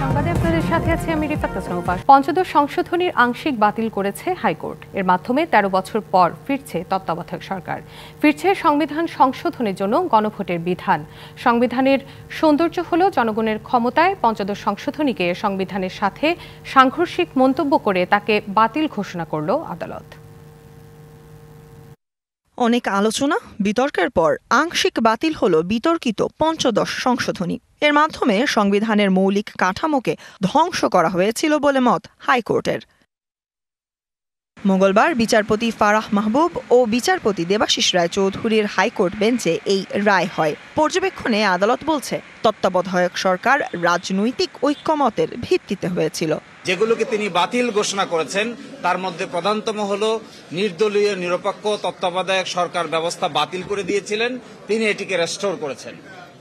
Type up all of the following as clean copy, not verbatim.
সংবাদে আপনাদের সাথে আছি আমি রিফাত তাসনুফা। পঞ্চদশ সংশোধনীর আংশিক বাতিল করেছে হাইকোর্ট। এর মাধ্যমে ১৩ বছর পর ফিরছে তত্ত্বাবধায়ক সরকার, ফিরছে সংবিধান সংশোধনের জন্য গণভোটের বিধান। সংবিধানের সৌন্দর্য হলো জনগণের ক্ষমতায় পঞ্চদশ সংশোধনীকে সংবিধানের সাথে সাংঘর্ষিক মন্তব্য করে তাকে বাতিল ঘোষণা করল আদালত। অনেক আলোচনা বিতর্কের পর আংশিক বাতিল হলো বিতর্কিত পঞ্চদশ সংশোধনী। এর মাধ্যমে সংবিধানের মৌলিক কাঠামোকে ধ্বংস করা হয়েছিল বলে মত হাইকোর্টের। মঙ্গলবার বিচারপতি ফারাহ মাহবুব ও বিচারপতি দেবাশিস রায় চৌধুরীর হাইকোর্ট বেঞ্চে এই রায় হয়। পর্যবেক্ষণে আদালত বলছে, তত্ত্বাবধায়ক সরকার রাজনৈতিক ঐক্যমতের ভিত্তিতে হয়েছিল। যেগুলোকে তিনি বাতিল ঘোষণা করেছেন তার মধ্যে প্রধানতম হল নির্দলীয় নিরপেক্ষ তত্ত্বাবধায়ক সরকার ব্যবস্থা বাতিল করে দিয়েছিলেন, তিনি এটিকে রেস্টোর করেছেন।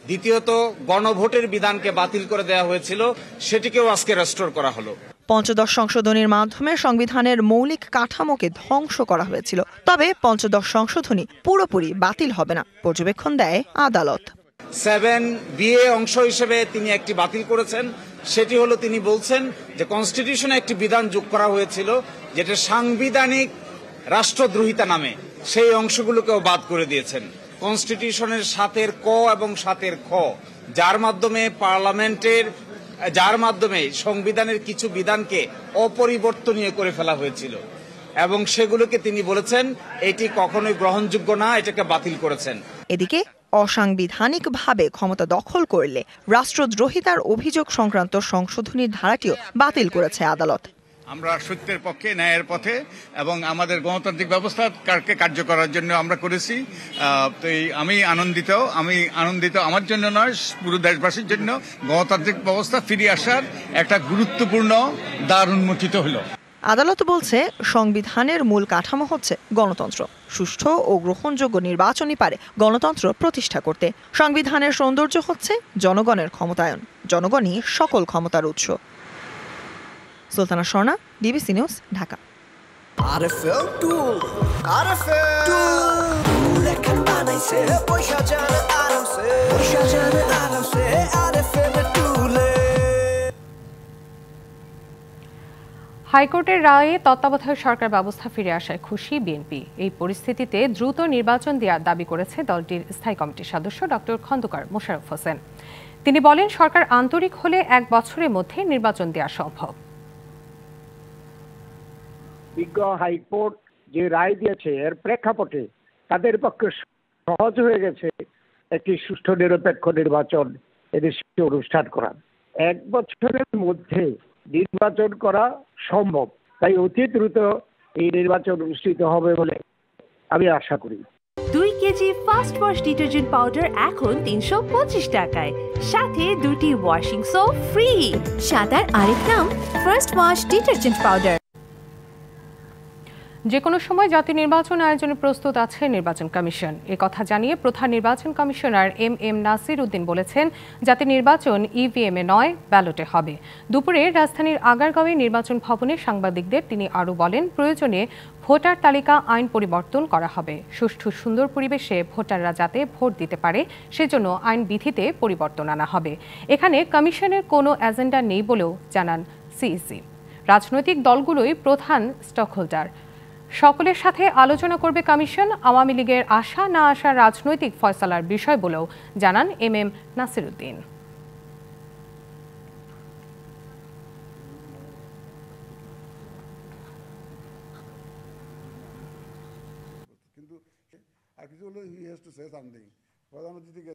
দ্বিতীয়ত, গণভোটের বিধানকে বাতিল করে দেওয়া হয়েছিল, সেটিকেও আজকে রেস্টোর করা হলো। পঞ্চদশ সংশোধনীর মাধ্যমে সংবিধানের মৌলিক কাঠামোকে ধ্বংস করা হয়েছিল। তবে পঞ্চদশ সংশোধনী পুরোপুরি বাতিল হবে না, পর্যবেক্ষণ দেয় আদালত। 7BA অংশ হিসেবে তিনি একটি বাতিল করেছেন, সেটি হলো তিনি বলছেন যে কনস্টিটিউশনে একটি বিধান যোগ করা হয়েছিল যেটা সাংবিধানিক রাষ্ট্রদ্রোহিতা নামে, সেই অংশগুলোকেও বাদ করে দিয়েছেন। কনস্টিটিউশনের 7 ক এবং 7 খ, যার মাধ্যমে সংবিধানের কিছু বিধানকে অপরিবর্তনীয় করে ফেলা হয়েছিল এবং সেগুলোকে তিনি বলেছেন এটি কখনোই গ্রহণযোগ্য না, এটাকে বাতিল করেছেন। এদিকে অসাংবিধানিকভাবে ক্ষমতা দখল করলে রাষ্ট্রদ্রোহিতার অভিযোগ সংক্রান্ত সংশোধনীর ধারাটিও বাতিল করেছে আদালত। আমরা সত্যের পক্ষে, ন্যায়ের পথে এবং আমাদের গণতান্ত্রিক ব্যবস্থাকে কার্য করার জন্য আমরা করেছি। তো আমি আনন্দিত আমার জন্য নয়, পুরো দেশবাসীর জন্য গণতান্ত্রিক ব্যবস্থা ফিরে আসার একটা গুরুত্বপূর্ণ দ্বার উন্মোচিত হলো। আদালত বলছে, সংবিধানের মূল কাঠামো হচ্ছে গণতন্ত্র। সুষ্ঠু ও গ্রহণযোগ্য নির্বাচনই পারে গণতন্ত্র প্রতিষ্ঠা করতে। সংবিধানের সৌন্দর্য হচ্ছে জনগণের ক্ষমতায়ন, জনগণই সকল ক্ষমতার উৎস। Sultana Swarna, DBC news, Dhaka. হাইকোর্টের রায়ে তত্ত্বাবধায়ক সরকার ব্যবস্থা ফিরে আসায় খুশি বিএনপি। এই পরিস্থিতিতে দ্রুত নির্বাচন দেওয়ার দাবি করেছে দলটির স্থায়ী কমিটির সদস্য ডক্টর খন্দকার মোশাররফ হোসেন। তিনি বলেন, সরকার আন্তরিক হলে 1 বছরের মধ্যে নির্বাচন দেওয়া সম্ভব। বিজ্ঞ হাইকোর্ট যে রায় দিয়েছে এর প্রেক্ষাপটে তাদের পক্ষে সহজ হয়ে গেছে একটি সুষ্ঠু নিরপেক্ষ নির্বাচন এদেশে অনুষ্ঠান করা। 1 বছরের মধ্যে নির্বাচন করা সম্ভব, তাই অতি দ্রুত এই নির্বাচন অনুষ্ঠিত হবে বলে আমি আশা করি। 2 KG fast wash detergent powder এখন 325 টাকায়, সাথে 2টি ওয়াশিং সোপ ফ্রি। সাদার আরেক নাম ফার্স্ট ওয়াশ ডিটারজেন্ট পাউডার। যে কোনো সময় জাতীয় নির্বাচন আয়োজনে প্রস্তুত আছে নির্বাচন কমিশন। এ কথা জানিয়ে প্রধান নির্বাচন কমিশনার এম নাসির উদ্দিন বলেছেন, জাতীয় নির্বাচন ইভিএম এ নয়, ব্যালটে হবে। দুপুরে রাজধানীর আগারগাঁওয়ে নির্বাচন ভবনে সাংবাদিকদের তিনি আরও বলেন, প্রয়োজনে ভোটার তালিকা আইন পরিবর্তন করা হবে। সুষ্ঠু সুন্দর পরিবেশে ভোটাররা যাতে ভোট দিতে পারে সেজন্য আইন বিধিতে পরিবর্তন আনা হবে। এখানে কমিশনের কোনো এজেন্ডা নেই বলেও জানান সিইসি। রাজনৈতিক দলগুলোই প্রধান স্টকহোল্ডার, সকলের সাথে আলোচনা করবে কমিশন। আওয়ামী লীগের আসা না আসা রাজনৈতিক ফয়সালার বিষয় বলেও জানান এম নাসির উদ্দিন। কিন্তু আর কিছু হলো he has to say something. প্রধান অতিথিকে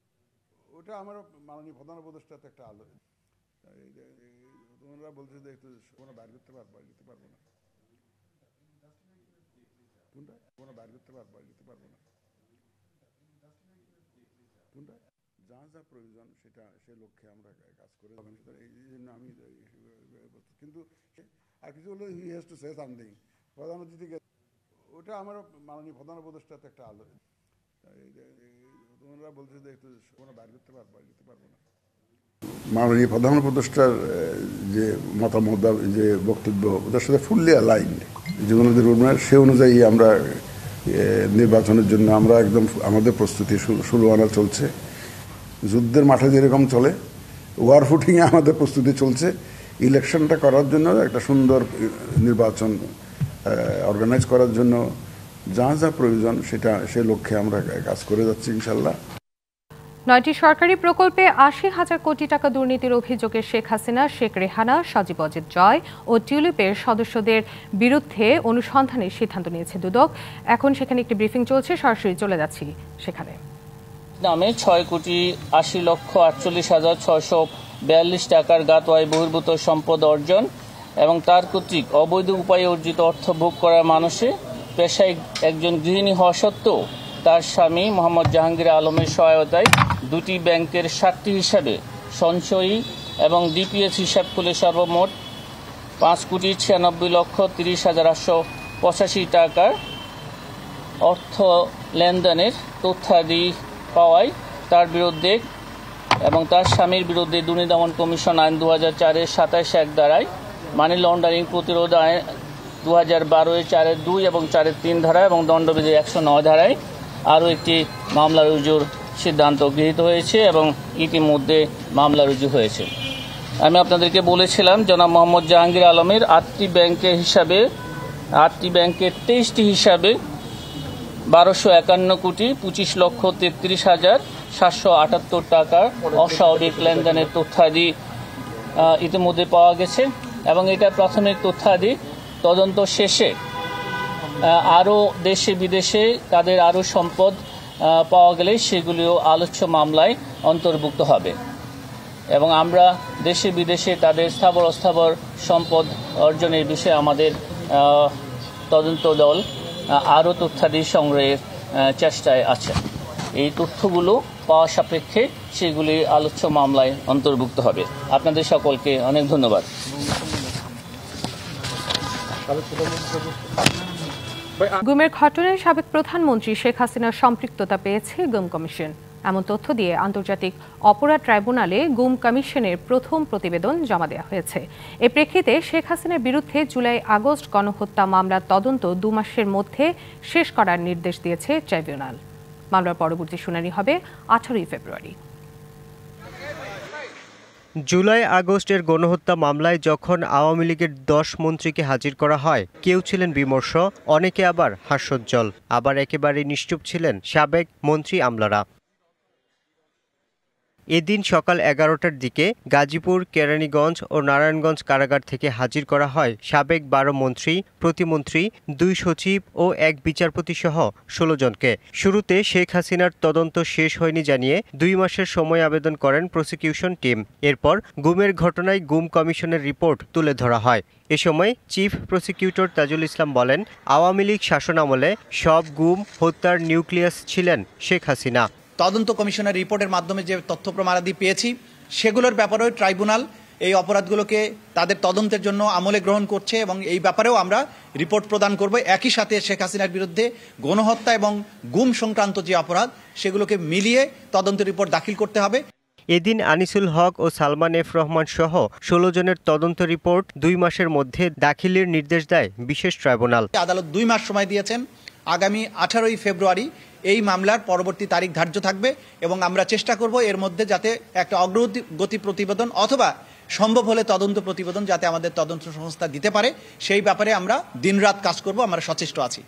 ওটা আমার মাননীয় প্রধান উপদেষ্টাতে একটা তোমরা বলছো যে একটু কোনো বাইর করতে পারবো না, কোনো বাইর করতে পারবো না, যা যা প্রয়োজন সেটা সে লক্ষ্যে আমরা কাজ করে এই জন্য আমি কিন্তু আর কিছু হলো he has to say something. প্রধান অতিথিকে ওটা আমার মাননীয় প্রধান উপদেষ্টাতে একটা তোমরা বলছো যে একটু কোনো বাইর করতে পারবো না। মাননীয় প্রধান উপদেষ্টার যে মতামত, যে বক্তব্য, ওটার সাথে ফুললি অ্যালাইন্ড। জীবনদী রোডম্যাপ সে অনুযায়ী আমরা নির্বাচনের জন্য আমরা একদম আমাদের প্রস্তুতি ষোলো আনা চলছে। যুদ্ধের মাঠে যেরকম চলে ওয়ার ফুটিংয়ে আমাদের প্রস্তুতি চলছে। ইলেকশনটা করার জন্য একটা সুন্দর নির্বাচন অর্গানাইজ করার জন্য যা যা প্রয়োজন সে লক্ষ্যে আমরা কাজ করে যাচ্ছি ইনশাল্লাহ। 9টি সরকারি প্রকল্পে 80,000 কোটি টাকা দুর্নীতির অভিযোগে শেখ হাসিনা, শেখ রেহানা, সজীব অজিত জয় ও টিউলিপের সদস্যদের বিরুদ্ধে অনুসন্ধানের সিদ্ধান্ত নিয়েছে দুদক। এখন সেখানে একটি ব্রিফিং চলছে, সরাসরি চলে যাচ্ছি সেখানে। নামে 6,80,48,642 টাকার গাতোয়ায় বহির্ভূত সম্পদ অর্জন এবং তার কর্তৃক অবৈধ উপায়ে অর্জিত অর্থ ভোগ করার মানুষে পেশায় একজন গৃহিণী হওয়া সত্ত্বেও তার স্বামী মোহাম্মদ জাহাঙ্গীর আলমের সহায়তায় দুটি ব্যাংকের সাক্ষী হিসাবে সঞ্চয়ী এবং ডিপিএস হিসাব খুলে সর্বমোট 5,96,30,885 টাকার অর্থ লেনদেনের তথ্যাদি পাওয়ায় তার বিরুদ্ধে এবং তার স্বামীর বিরুদ্ধে দুর্নীতি দমন কমিশন আইন 2004-এর 27(1) ধারায়, মানি লন্ডারিং প্রতিরোধ আইন 2012-এর 4(2) এবং 4(3) ধারায় এবং দণ্ডবিধির 109 ধারায় আরও একটি মামলা রুজুর সিদ্ধান্ত গৃহীত হয়েছে এবং ইতিমধ্যে মামলা রুজু হয়েছে। আমি আপনাদেরকে বলেছিলাম জনাব মোহাম্মদ জাহাঙ্গীর আলমের 8টি ব্যাংকের 23টি হিসাবে 1251,25,33,778 টাকার অস্বাভাবিক লেনদেনের তথ্যাদি ইতিমধ্যে পাওয়া গেছে এবং এটা প্রাথমিক তথ্যাদি তদন্ত শেষে আরও দেশে বিদেশে তাদের আরও সম্পদ পাওয়া গেলে সেগুলিও আলোচ্য মামলায় অন্তর্ভুক্ত হবে এবং আমরা দেশে বিদেশে তাদের স্থাবর অস্থাবর সম্পদ অর্জনের বিষয়ে আমাদের তদন্ত দল আরও তথ্যাদি সংগ্রহের চেষ্টায় আছে। এই তথ্যগুলো পাওয়া সাপেক্ষে সেগুলি আলোচ্য মামলায় অন্তর্ভুক্ত হবে। আপনাদের সকলকে অনেক ধন্যবাদ। গুমের ঘটনায় সাবেক প্রধানমন্ত্রী শেখ হাসিনার সম্পৃক্ততা পেয়েছে গুম কমিশন। এমন তথ্য দিয়ে আন্তর্জাতিক অপরাধ ট্রাইব্যুনালে গুম কমিশনের প্রথম প্রতিবেদন জমা দেওয়া হয়েছে। এ প্রেক্ষিতে শেখ হাসিনার বিরুদ্ধে জুলাই-আগস্ট গণহত্যা মামলার তদন্ত 2 মাসের মধ্যে শেষ করার নির্দেশ দিয়েছে ট্রাইব্যুনাল। মামলার পরবর্তী শুনানি হবে 18 ফেব্রুয়ারি। জুলাই-আগস্টের গণহত্যা মামলায় যখন আওয়ামী লীগের 10 মন্ত্রীকে হাজির করা হয়, কেউ ছিলেন বিমর্ষ, অনেকে আবার হাস্যোজ্জ্বল, আবার একেবারে নিশ্চুপ ছিলেন সাবেক মন্ত্রী আমলারা। এদিন সকাল 11টার দিকে গাজীপুর, কেরানীগঞ্জ ও নারায়ণগঞ্জ কারাগার থেকে হাজির করা হয় সাবেক 12 মন্ত্রী, প্রতিমন্ত্রী, 2 সচিব ও 1 বিচারপতি সহ 16 জনকে। শুরুতে শেখ হাসিনার তদন্ত শেষ হয়নি জানিয়ে 2 মাসের সময় আবেদন করেন প্রসিকিউশন টিম। এরপর গুমের ঘটনায় গুম কমিশনের রিপোর্ট তুলে ধরা হয়। এ সময় চিফ প্রসিকিউটর তাজুল ইসলাম বলেন, আওয়ামী লীগ শাসনামলে সব গুম হত্যার নিউক্লিয়াস ছিলেন শেখ হাসিনা। তদন্ত কমিশনের রিপোর্টের মাধ্যমে যে তথ্য প্রমাণাদি পেয়েছি সেগুলোর ব্যাপারেও ট্রাইব্যুনাল এই অপরাধগুলোকে তাদের তদন্তের জন্য আমলে গ্রহণ করছে এবং এই ব্যাপারেও আমরা রিপোর্ট প্রদান করব। একই সাথে শেখ হাসিনার বিরুদ্ধে গণহত্যা এবং গুম সংক্রান্ত যে অপরাধ সেগুলোকে মিলিয়ে তদন্ত রিপোর্ট দাখিল করতে হবে। এদিন আনিসুল হক ও সালমান এফ রহমান সহ 16 জনের তদন্ত রিপোর্ট 2 মাসের মধ্যে দাখিলের নির্দেশ দেয় বিশেষ ট্রাইব্যুনাল। আদালত 2 মাস সময় দিয়েছেন। আগামী 18 ফেব্রুয়ারি এই মামলার পরবর্তী তারিখ ধার্য থাকবে এবং আমরা চেষ্টা করব এর মধ্যে যাতে একটা অগ্রগতি প্রতিবেদন অথবা সম্ভব হলে তদন্ত প্রতিবেদন যাতে আমাদের তদন্ত সংস্থা দিতে পারে সেই ব্যাপারে আমরা দিনরাত কাজ করব, আমরা সচেষ্ট আছি।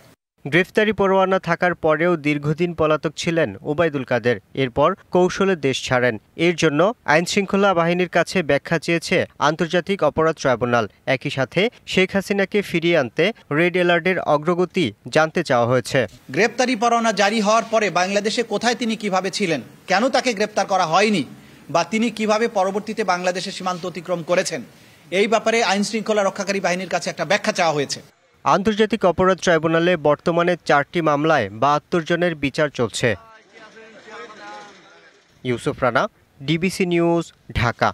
গ্রেফতারি পরোয়ানা থাকার পরেও দীর্ঘদিন পলাতক ছিলেন ওবায়দুল কাদের। এরপর কৌশলে দেশ ছাড়েন। এর জন্য আইনশৃঙ্খলা বাহিনীর কাছে ব্যাখ্যা চেয়েছে আন্তর্জাতিক অপরাধ ট্রাইব্যুনাল। একই সাথে শেখ হাসিনাকে ফিরিয়ে আনতে রেড অ্যালার্টের অগ্রগতি জানতে চাওয়া হয়েছে। গ্রেফতারি পরোয়ানা জারি হওয়ার পরে বাংলাদেশে কোথায় তিনি কিভাবে ছিলেন, কেন তাকে গ্রেফতার করা হয়নি বা তিনি কিভাবে পরবর্তীতে বাংলাদেশের সীমান্ত অতিক্রম করেছেন, এই ব্যাপারে আইনশৃঙ্খলা রক্ষাকারী বাহিনীর কাছে একটা ব্যাখ্যা চাওয়া হয়েছে। আন্তর্জাতিক অপরাধ ট্রাইব্যুনালে বর্তমানে 4টি মামলায় 72 জনের বিচার চলছে। Yusuf Rana, DBC news, Dhaka.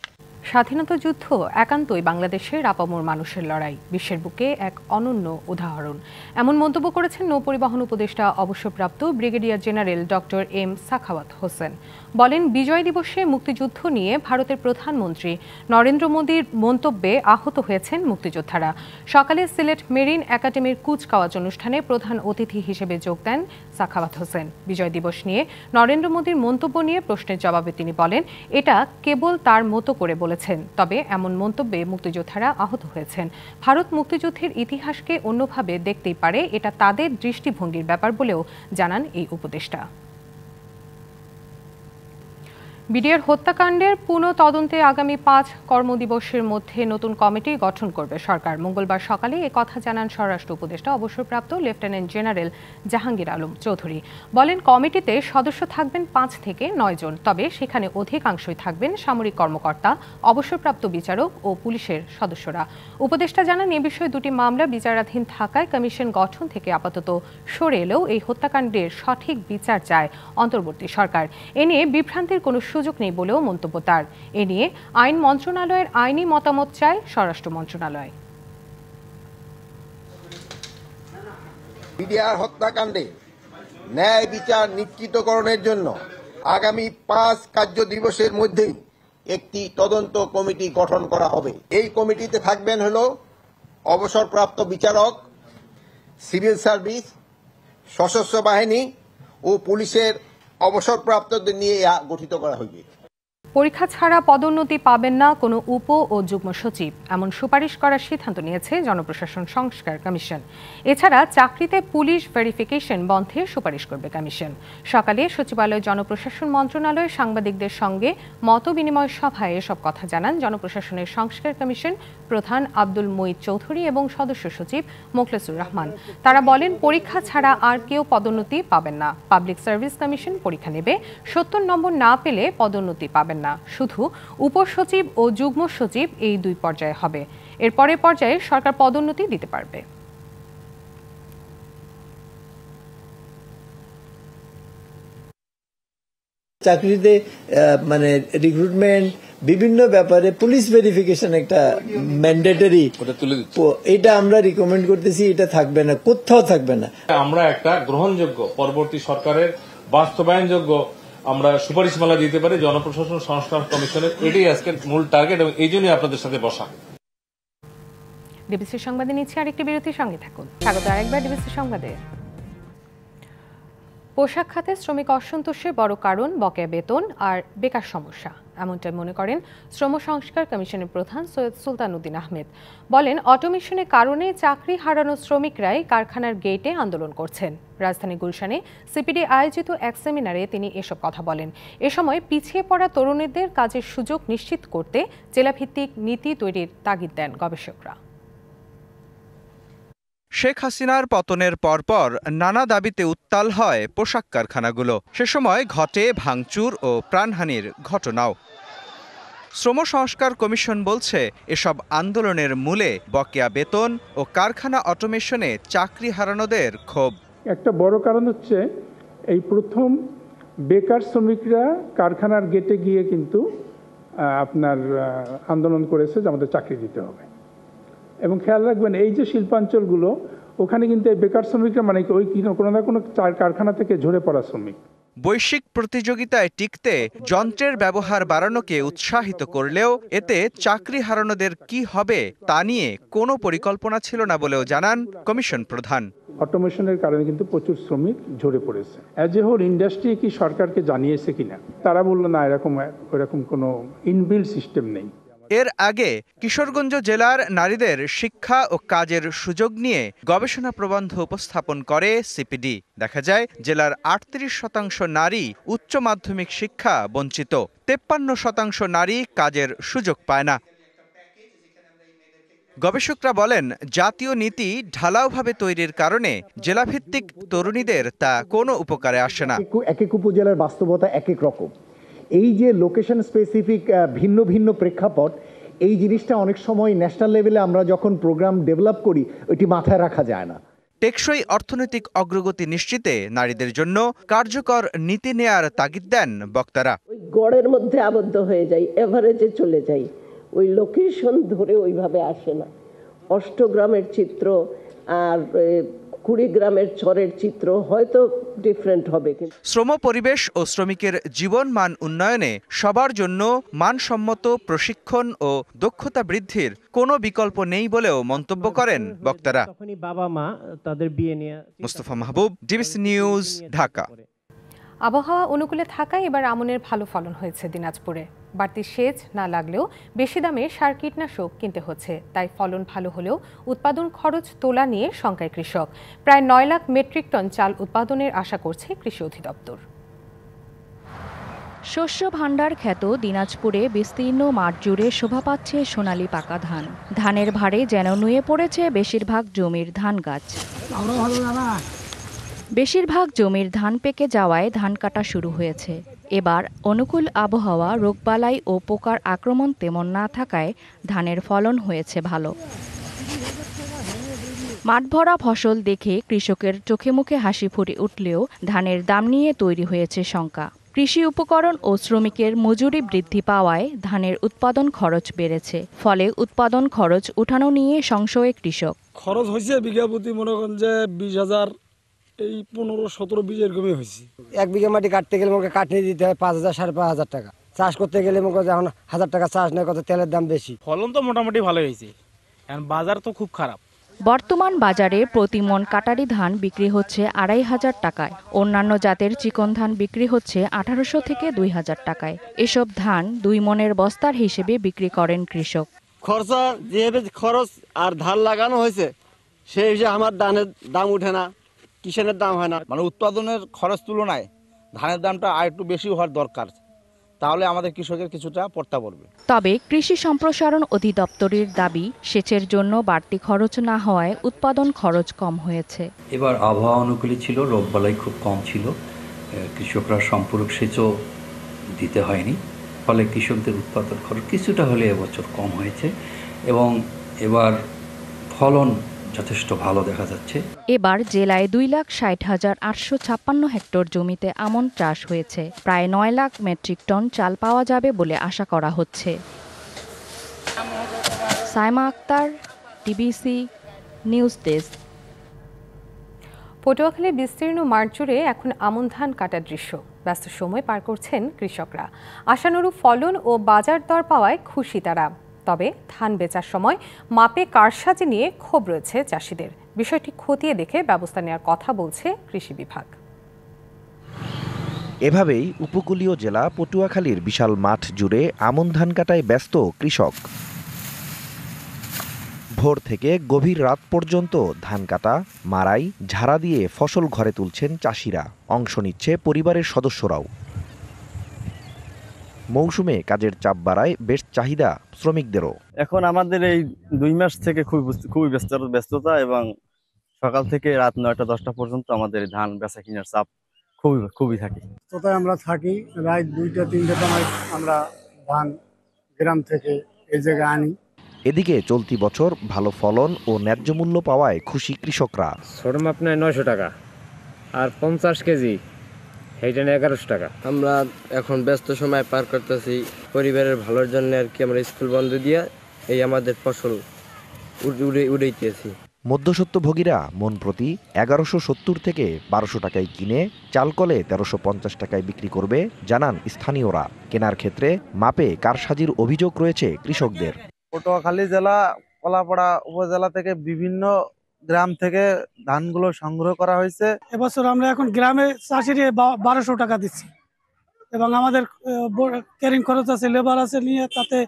স্বাধীনতা যুদ্ধ একান্তই বাংলাদেশের আপামর মানুষের লড়াই, বিশ্বের বুকে এক অনন্য উদাহরণ। এমন মন্তব্য করেছেন নৌপরিবহন উপদেষ্টা অবসরপ্রাপ্ত brigadier general doctor M Sakhawat Hossain. বলেন, বিজয় দিবসে মুক্তিযুদ্ধ নিয়ে ভারতের প্রধানমন্ত্রী নরেন্দ্র মোদীর মন্তব্যে আহত হয়েছেন মুক্তিযোদ্ধারা। সকালে সিলেট মেরিন একাডেমির কুচকাওয়াজ অনুষ্ঠানে প্রধান অতিথি হিসেবে যোগ দেন সাখাওয়াত হোসেন। বিজয় দিবস নিয়ে নরেন্দ্র মোদীর মন্তব্য নিয়ে প্রশ্নের জবাবে তিনি বলেন, এটা কেবল তার মতো করে বলেছেন, তবে এমন মন্তব্যে মুক্তিযোদ্ধারা আহত হয়েছেন। ভারত মুক্তিযুদ্ধের ইতিহাসকে অন্যভাবে দেখতেই পারে, এটা তাদের দৃষ্টিভঙ্গির ব্যাপার বলেও জানান এই উপদেষ্টা। বিডিআর হত্যাকাণ্ডের পুনঃ তদন্তে আগামী 5 কর্মদিবসের মধ্যে নতুন কমিটি গঠন করবে সরকার। মঙ্গলবার সকালে এ কথা জানান স্বরাষ্ট্র উপদেষ্টা অবসরপ্রাপ্ত লেফটেন্যান্ট জেনারেল জাহাঙ্গীর আলম চৌধুরী। বলেন, কমিটিতে সদস্য থাকবেন 5 থেকে 9 জন, তবে সেখানে অধিকাংশই থাকবেন সামরিক কর্মকর্তা, অবসরপ্রাপ্ত বিচারক ও পুলিশের সদস্যরা। উপদেষ্টা জানান, এ বিষয়ে 2টি মামলা বিচারাধীন থাকায় কমিশন গঠন থেকে আপাতত সরে এলেও এই হত্যাকাণ্ডের সঠিক বিচার চায় অন্তর্বর্তী সরকার। এ নিয়ে বিভ্রান্তির কোনো সুযোগ নেই বলেও মন্তব্য তার। এ নিয়ে আইন মন্ত্রণালয়ের আইনি মতামত চায় স্বরাষ্ট্র মন্ত্রণালয়। বিডিআর হত্যাকাণ্ডে ন্যায় বিচার নিশ্চিতকরণের জন্য আগামী 5 কার্য দিবসের মধ্যেই একটি তদন্ত কমিটি গঠন করা হবে। এই কমিটিতে থাকবেন হলো অবসরপ্রাপ্ত বিচারক, সিভিল সার্ভিস, সশস্ত্র বাহিনী ও পুলিশের অবসরপ্রাপ্তদের নিয়ে গঠিত করা হয়েছে। পরীক্ষা ছাড়া পদোন্নতি পাবেন না কোনো উপ ও যুগ্ম সচিব, এমন সুপারিশ করার সিদ্ধান্ত নিয়েছে জনপ্রশাসন সংস্কার কমিশন। এছাড়া চাকরিতে পুলিশ ভেরিফিকেশন বন্ধে সুপারিশ করবে কমিশন। সকালে সচিবালয় জনপ্রশাসন মন্ত্রণালয়ে সাংবাদিকদের সঙ্গে মত বিনিময় সভায় এসব কথা জানান জনপ্রশাসনের সংস্কার কমিশন প্রধান আব্দুল মুঈদ চৌধুরী এবং সদস্য সচিব মোখলেসুর রহমান। তারা বলেন, পরীক্ষা ছাড়া আর কেউ পদোন্নতি পাবেন না। পাবলিক সার্ভিস কমিশন পরীক্ষা নেবে, 70 নম্বর না পেলে পদোন্নতি পাবেন না। শুধু উপসচিব ও যুগ্ম সচিব এই 2 পর্যায়ে হবে। এর পরের পর্যায়ে সরকার পদোন্নতি দিতে পারবে। চাকরিতে মানে রিক্রুটমেন্ট বিভিন্ন ব্যাপারে পুলিশ ভেরিফিকেশন একটা ম্যান্ডেটরি, এটা আমরা রিকমেন্ড করতেছি, এটা থাকবে না, কোথাও থাকবে না। আমরা একটা গ্রহণযোগ্য পরবর্তী সরকারের বাস্তবায়নযোগ্য আমরা সুপারিশমালা দিতে পারি জনপ্রশাসন সংস্কার কমিশনের। এটাই আজকের মূল টার্গেট এবং এই জন্যই আপনাদের সাথে বসা। ডিবিসি সংবাদে নিচ্ছে আরেকটি বিরতির সঙ্গে থাকুন। স্বাগত আরেকবার ডিবিসি সংবাদে। পোশাক খাতে শ্রমিক অসন্তোষের বড় কারণ বকেয়া বেতন আর বেকার সমস্যা, এমনটাই মনে করেন শ্রম সংস্কার কমিশনের প্রধান সৈয়দ সুলতান উদ্দিন আহমেদ। বলেন, অটোমেশনের কারণে চাকরি হারানো শ্রমিকরাই কারখানার গেটে আন্দোলন করছেন। রাজধানী গুলশানে সিপিডি আয়োজিত এক সেমিনারে তিনি এসব কথা বলেন। এ সময় পিছিয়ে পড়া তরুণীদের কাজের সুযোগ নিশ্চিত করতে জেলাভিত্তিক নীতি তৈরির তাগিদ দেন গবেষকরা। শেখ হাসিনার পতনের পরপর নানা দাবিতে উত্তাল হয় পোশাক কারখানাগুলো। সে সময় ঘটে ভাঙচুর ও প্রাণহানির ঘটনাও। শ্রম সংস্কার কমিশন বলছে, এসব আন্দোলনের মূলে বকেয়া বেতন ও কারখানা অটোমেশনে চাকরি হারানোদের ক্ষোভ। একটা বড় কারণ হচ্ছে এই প্রথম বেকার শ্রমিকরা কারখানার গেটে গিয়ে কিন্তু আপনার আন্দোলন করেছে যে আমাদের চাকরি দিতে হবে। এবং খেয়াল রাখবেন, এই যে শিল্পাঞ্চলগুলো, ওখানে কিন্তু এই বেকার শ্রমিকরা মানে ওই কোনো না কোনো কারখানা থেকে ঝরে পড়া শ্রমিক। বৈশ্বিক প্রতিযোগিতায় টিকতে যন্ত্রের ব্যবহার বাড়ানোকে উৎসাহিত করলেও এতে চাকরি হারানোদের কি হবে তা নিয়ে কোনো পরিকল্পনা ছিল না বলেও জানান কমিশন প্রধান। অটোমেশনের কারণে কিন্তু প্রচুর শ্রমিক ঝরে পড়েছে। অ্যাজ এ হোল ইন্ডাস্ট্রি কি সরকারকে জানিয়েছে কিনা, তারা বললো না, এরকম কোনো ইনবিল্ড সিস্টেম নেই। এর আগে কিশোরগঞ্জ জেলার নারীদের শিক্ষা ও কাজের সুযোগ নিয়ে গবেষণা প্রবন্ধ উপস্থাপন করে সিপিডি। দেখা যায়, জেলার 38% নারী উচ্চ মাধ্যমিক শিক্ষা বঞ্চিত, 53% নারী কাজের সুযোগ পায় না। গবেষকরা বলেন, জাতীয় নীতি ঢালাওভাবে তৈরির কারণে জেলাভিত্তিক তরুণীদের তা কোনো উপকারে আসে না। এক এক উপজেলার বাস্তবতা এক এক রকম। এই যে লোকেশন স্পেসিফিক ভিন্ন ভিন্ন প্রেক্ষাপট, এই জিনিসটা অনেক সময় ন্যাশনাল লেভেলে আমরা যখন প্রোগ্রাম ডেভেলপ করি ওইটি মাথায় রাখা যায় না। টেকসই অর্থনৈতিক অগ্রগতি নিশ্চিতে নারীদের জন্য কার্যকর নীতি নেয়ার তাগিদ দেন বক্তারা। গড়ের মধ্যে আবদ্ধ হয়ে যাই, এভারেজে চলে যাই, ওই লোকেশন ধরে ওইভাবে আসে না। অষ্টগ্রামের চিত্র আর কুড়িগ্রামের চরের চিত্র হয়তো ডিফারেন্ট হবে। শ্রম পরিবেশ ও শ্রমিকের জীবন মান উন্নয়নে সবার জন্য মানসম্মত প্রশিক্ষণ ও দক্ষতা বৃদ্ধির কোনো বিকল্প নেই বলেও মন্তব্য করেন বক্তারা। বাবা মা তাদের বিয়ে নিয়ে। মুস্তফা মাহবুব, ডিবিসি নিউজ, ঢাকা। আবহাওয়া অনুকূলে থাকায় এবার আমনের ভালো ফলন হয়েছে দিনাজপুরে। বাড়তি সেচ না লাগলেও বেশি দামে সার কীটনাশক কিনতে হচ্ছে, তাই ফলন ভালো হলেও উৎপাদন খরচ তোলা নিয়ে শঙ্কায় কৃষক। প্রায় 9 লাখ মেট্রিক টন চাল উৎপাদনের আশা করছে কৃষি অধিদপ্তর। শস্য ভাণ্ডার খ্যাত দিনাজপুরে বিস্তীর্ণ মাঠ জুড়ে শোভা পাচ্ছে সোনালী পাকা ধান। ধানের ভারে যেন নুয়ে পড়েছে বেশিরভাগ জমির ধান গাছ। বেশিরভাগ জমির ধান পেকে যাওয়ায় ধান কাটা শুরু হয়েছে। এবার অনুকূল আবহাওয়া, রোগবালাই ও পোকার আক্রমণ তেমন না থাকায় ধানের ফলন হয়েছে ভালো। মাঠভরা ফসল দেখে কৃষকের চোখে মুখে হাসি ফুটে উঠলেও ধানের দাম নিয়ে তৈরি হয়েছে শঙ্কা। কৃষি উপকরণ ও শ্রমিকের মজুরি বৃদ্ধি পাওয়ায় ধানের উৎপাদন খরচ বেড়েছে, ফলে উৎপাদন খরচ উঠানো নিয়ে সংশয়ে কৃষক। খরচ হয়েছে বিঘা প্রতি মনে করেন যে 20,000, এই 15-17 বীজ এরকমই হয়েছে। 1 বিঘা মাটি কাটতে গেলে আমাকে কাটনি দিতে হয় 5,000 5,500 টাকা। চাষ করতে গেলে মনে করেন এখন 1000 টাকা চাষ নেয়, কত তেলের দাম বেশি। ফলন তো মোটামুটি ভালো হয়েছে, এখন বাজার তো খুব খারাপ। বর্তমান বাজারে প্রতি মন কাটারি ধান বিক্রি হচ্ছে 2,500 টাকায়। অন্যান্য জাতের চিকন ধান বিক্রি হচ্ছে 1800 থেকে 2000 টাকায়। এসব ধান 2 মনের বস্তার হিসেবে বিক্রি করেন কৃষক। খরচা যেভাবে খরচ আর ধান লাগানো হয়েছে সেই হিসেবে আমার ধানের দাম উঠে না, কিষানের দাম হয় না। মানে উৎপাদনের খরচ তুলনায় ধানের দামটা আর একটু বেশি হওয়ার দরকার, তাহলে আমাদের কৃষকের কিছুটা পড়তা পড়বে। তবে কৃষি সম্প্রসারণ অধিদপ্তরের দাবি, সেচের জন্য বাড়তি খরচ না হওয়ায় উৎপাদন খরচ কম হয়েছে। এবার আবহাওয়া অনুকূলে ছিল, রোগবালাই খুব কম ছিল, কৃষকরা সম্পূরক সেচও দিতে হয়নি, ফলে কৃষকদের উৎপাদন খরচ কিছুটা হলে এবছর কম হয়েছে এবং এবার ফলন যথেষ্ট ভালো দেখা যাচ্ছে। এবার জেলায় 2,60,856 হেক্টর জমিতে আমন চাষ হয়েছে। প্রায় 9 লাখ মেট্রিক টন চাল পাওয়া যাবে বলে আশা করা হচ্ছে। Saima Akter, DBC news desk. Patuakhali বিস্তীর্ণ মাঠ জুড়ে এখন আমন ধান কাটার দৃশ্য। ব্যস্ত সময় পার করছেন কৃষকরা। আশানুরূপ ফলন ও বাজার দর পাওয়ায় খুশি তারা। তবে ধান বেচার সময় মাপে কারসাজি নিয়ে ক্ষোভ রয়েছে চাষিদের। বিষয়টি খতিয়ে দেখে ব্যবস্থা নেওয়ার কথা বলছে কৃষি বিভাগ। এভাবেই উপকূলীয় জেলা পটুয়াখালীর বিশাল মাঠ জুড়ে আমন ধান কাটায় ব্যস্ত কৃষক। ভোর থেকে গভীর রাত পর্যন্ত ধান কাটা, মাড়াই, ঝাড়া দিয়ে ফসল ঘরে তুলছেন চাষিরা। অংশ নিচ্ছে পরিবারের সদস্যরাও। মৌসুমে কাজের চাপ বাড়ায় বেশ চাহিদা শ্রমিকদেরও। এখন আমাদের এই 2 মাস থেকে খুবই ব্যস্ততা এবং সকাল থেকে রাত 9টা-10টা পর্যন্ত আমাদের ধান বেচা কেনার চাপ খুবই থাকে। কোথায় আমরা থাকি, রাত 2টা-3টা সময় আমরা ধান গ্রাম থেকে এই জায়গায় আনি। এদিকে চলতি বছর ভালো ফলন ও ন্যায্য মূল্য পাওয়ায় খুশি কৃষকরা। ছোট মাপ নেয় 900 টাকা আর 50 কেজি এইটা 1100 টাকা। আমরা এখন ব্যস্ত সময় পার করতেছি পরিবারের ভালোর জন্য আর কি। আমরা স্কুল বন্ধ দিয়ে এই আমাদের ফসল উড়াইতেছি। মধ্যস্বত্বভোগীরা মন প্রতি 1170 থেকে 1200 টাকায় কিনে চালকলে 1350 টাকায় বিক্রি করবে জানান স্থানীয়রা। কেনার ক্ষেত্রে মাপে কারসাজির অভিযোগ রয়েছে কৃষকদের। পটুয়াখালী জেলা কলাপাড়া উপজেলা থেকে বিভিন্ন গ্রাম থেকে ধানগুলো সংগ্রহ করা হয়েছে। এবছর আমরা এখন গ্রামে চাষির 1200 টাকা দিচ্ছি এবং আমাদের ক্যারিং খরচ আছে, লেবার আছে নিয়ে, তাতে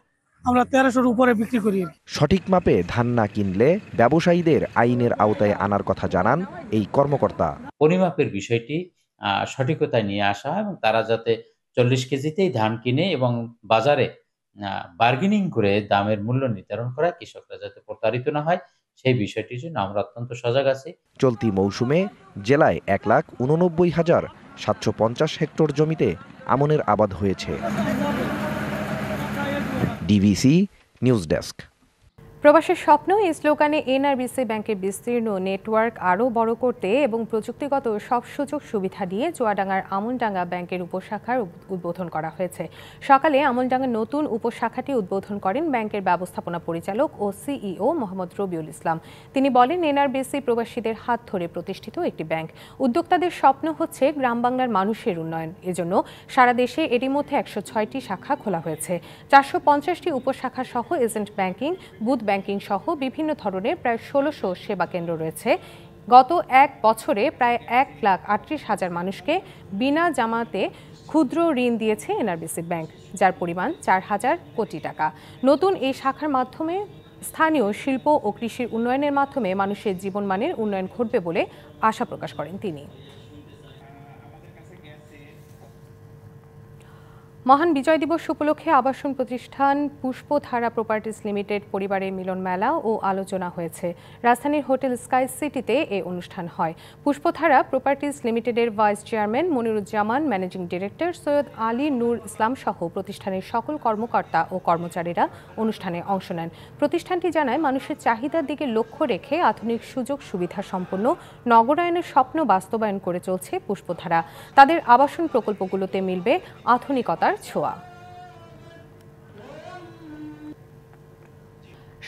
আমরা 1300-র উপরে বিক্রি করি। সঠিক মাপে ধান না কিনলে ব্যবসায়ীদের আইনের আওতায় আনার কথা জানান এই কর্মকর্তা। পরিমাপের বিষয়টি সঠিকতায় নিয়ে আসা এবং তারা যাতে 40 কেজিতেই ধান কিনে এবং বাজারে বার্গেনিং করে দামের মূল্য নির্ধারণ করা, কৃষকরা যাতে প্রতারিত না হয় সেই বিষয়টির জন্য আমরা অত্যন্ত সজাগ আছি। চলতি মৌসুমে জেলায় 1,89,750 হেক্টর জমিতে আমনের আবাদ হয়েছে। DBC news desk. প্রবাসের স্বপ্ন এই স্লোগানে এনআরবিসি ব্যাংকের বিস্তীর্ণ নেটওয়ার্ক আরও বড় করতে এবং প্রযুক্তিগত সব সুযোগ সুবিধা দিয়ে চুয়াডাঙ্গার আমনডাঙ্গা ব্যাংকের উপশাখার উদ্বোধন করা হয়েছে। সকালে আমনডাঙ্গার নতুন উপশাখাটি উদ্বোধন করেন ব্যাংকের ব্যবস্থাপনা পরিচালক ও সিইও মোহাম্মদ রবিউল ইসলাম। তিনি বলেন, এনআরবিসি প্রবাসীদের হাত ধরে প্রতিষ্ঠিত একটি ব্যাংক। উদ্যোক্তাদের স্বপ্ন হচ্ছে গ্রাম বাংলার মানুষের উন্নয়ন। এজন্য সারা দেশে এরই মধ্যে 106টি শাখা খোলা হয়েছে। 450টি উপশাখা সহ এজেন্ট ব্যাংকিং, বুথ ব্যাংকিং সহ বিভিন্ন ধরনের প্রায় 1600 সেবা কেন্দ্র রয়েছে। গত এক বছরে প্রায় 1,38,000 মানুষকে বিনা জামাতে ক্ষুদ্র ঋণ দিয়েছে এনআরবিসি ব্যাংক, যার পরিমাণ 4,000 কোটি টাকা। নতুন এই শাখার মাধ্যমে স্থানীয় শিল্প ও কৃষির উন্নয়নের মাধ্যমে মানুষের জীবনমানের উন্নয়ন ঘটবে বলে আশা প্রকাশ করেন তিনি। মহান বিজয় দিবস উপলক্ষে আবাসন প্রতিষ্ঠান পুষ্পধারা প্রপার্টিজ লিমিটেড পরিবারের মিলন মেলা ও আলোচনা হয়েছে। রাজধানীর হোটেল স্কাই সিটিতে এই অনুষ্ঠান হয়। পুষ্পধারা প্রপার্টিজ লিমিটেডের vice chairman Moniruzzaman, managing director Syed Ali Noor Islam সহ প্রতিষ্ঠানের সকল কর্মকর্তা ও কর্মচারীরা অনুষ্ঠানে অংশ নেন। প্রতিষ্ঠানটি জানায়, মানুষের চাহিদার দিকে লক্ষ্য রেখে আধুনিক সুযোগ সুবিধা সম্পন্ন নগরায়নের স্বপ্ন বাস্তবায়ন করে চলছে পুষ্পধারা। তাদের আবাসন প্রকল্পগুলোতে মিলবে আধুনিকতার ছোঁয়া।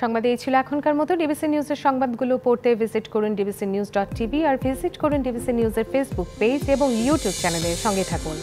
সংবাদ এই ছিল এখনকার মতো। ডিবিসি নিউজের সংবাদগুলো পড়তে ভিজিট করুন dbcnews.tv আর ভিজিট করুন ডিবিসি নিউজের ফেসবুক পেজ এবং ইউটিউব চ্যানেলের সঙ্গে থাকুন।